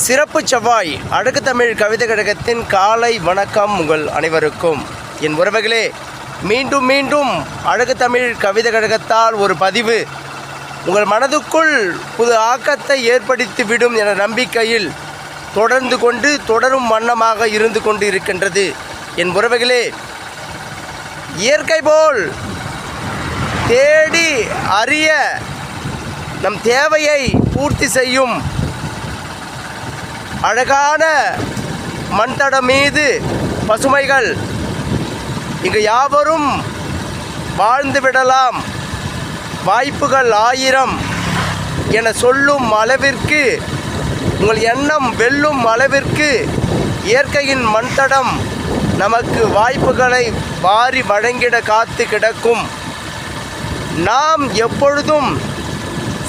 சிறப்பு செவ்வாய் அழகு தமிழ் கவிதை கழகத்தின் காலை வணக்கம் உங்கள் அனைவருக்கும். என் உறவுகளே, மீண்டும் மீண்டும் அழகு தமிழ் கவிதை கழகத்தால் ஒரு பதிவு உங்கள் மனதுக்குள் புது ஆக்கத்தை ஏற்படுத்திவிடும் என நம்பிக்கையில் தொடரும் வண்ணமாக இருந்து கொண்டு இருக்கின்றது. என் உறவுகளே, இயற்கை போல் தேடி அறிய நம் தேவையை பூர்த்தி செய்யும் அழகான மண்தடம் மீது பசுமைகள் இங்கு யாவரும் வாழ்ந்து விடலாம், வாய்ப்புகள் 1000 என சொல்லும் அளவிற்கு, உங்கள் எண்ணம் வெல்லும் அளவிற்கு இயற்கையின் மண்தடம் நமக்கு வாய்ப்புகளை வாரி வழங்கிட காத்து கிடக்கும். நாம் எப்பொழுதும்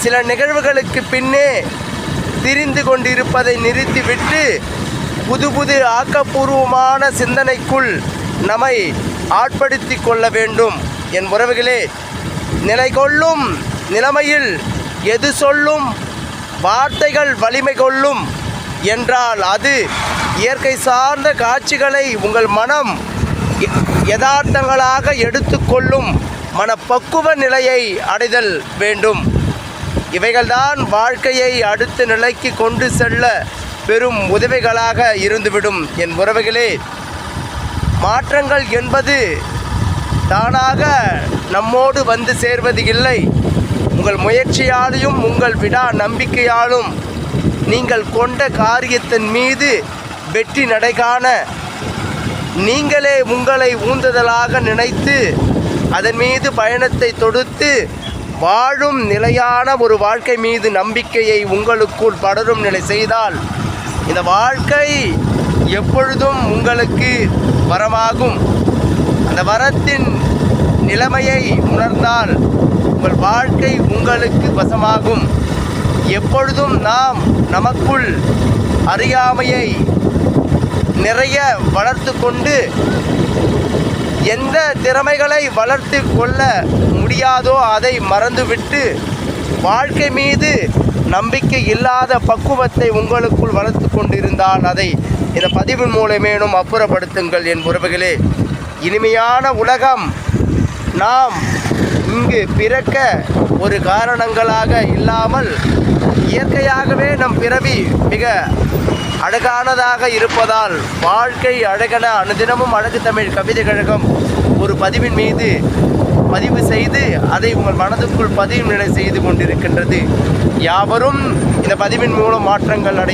சில நிகழ்வுகளுக்கு பின்னே திரிந்து கொண்டிருப்பதை நிறுத்திவிட்டு புது ஆக்கப்பூர்வமான சிந்தனைக்குள் நம்மை ஆட்படுத்தி கொள்ள வேண்டும். என் உறவுகளே, நிலை கொள்ளும் நிலைமையில் எது சொல்லும் வார்த்தைகள் வலிமை கொள்ளும் என்றால் அது இயற்கை சார்ந்த காட்சிகளை உங்கள் மனம் யதார்த்தங்களாக எடுத்துக்கொள்ளும் மனப்பக்குவ நிலையை அடைதல் வேண்டும். இவைகள்தான் வாழ்க்கையை அடுத்த நிலைக்கு கொண்டு செல்ல பெரும் உதவிகளாக இருந்துவிடும். என் உறவுகளே, மாற்றங்கள் என்பது தானாக நம்மோடு வந்து சேர்வது இல்லை. உங்கள் முயற்சியாலும் உங்கள் விடா நம்பிக்கையாலும் நீங்கள் கொண்ட காரியத்தின் மீது வெற்றி நடைகாண நீங்களே உங்களை ஊந்துதலாக நினைத்து அதன் மீது பயணத்தை தொடுத்து வாழும் நிலையான ஒரு வாழ்க்கை மீது நம்பிக்கையை உங்களுக்குள் படரும் நிலை செய்தால் இந்த வாழ்க்கை எப்பொழுதும் உங்களுக்கு வரமாகும். அந்த வரத்தின் நிலைமையை உணர்ந்தால் உங்கள் வாழ்க்கை உங்களுக்கு வசமாகும். எப்பொழுதும் நாம் நமக்குள் அறியாமையை நிறைய வளர்த்து கொண்டு எந்த திறமைகளை வளர்த்து கொள்ள முடியாதோ அதை மறந்துவிட்டு வாழ்க்கை மீது நம்பிக்கை இல்லாத பக்குவத்தை உங்களுக்குள் வளர்த்து கொண்டிருந்தால் அதை இந்த பதிவின் மூலமேனும் அப்புறப்படுத்துங்கள். என் உறவுகளே, இனிமையான உலகம் நாம் இங்கு பிறக்க ஒரு காரணங்களாக இல்லாமல் இயற்கையாகவே நம் பிறவி மிக அழகானதாக இருப்பதால் வாழ்க்கை அழகென அனுதினமும் அழகு தமிழ் கவிதை கழகம் ஒரு பதிவின் மீது பதிவு செய்து அதை உங்கள் மனதுக்குள் பதிவு நிலை செய்து கொண்டிருக்கின்றது. யாவரும் இந்த பதிவின் மூலம் மாற்றங்கள் அடைய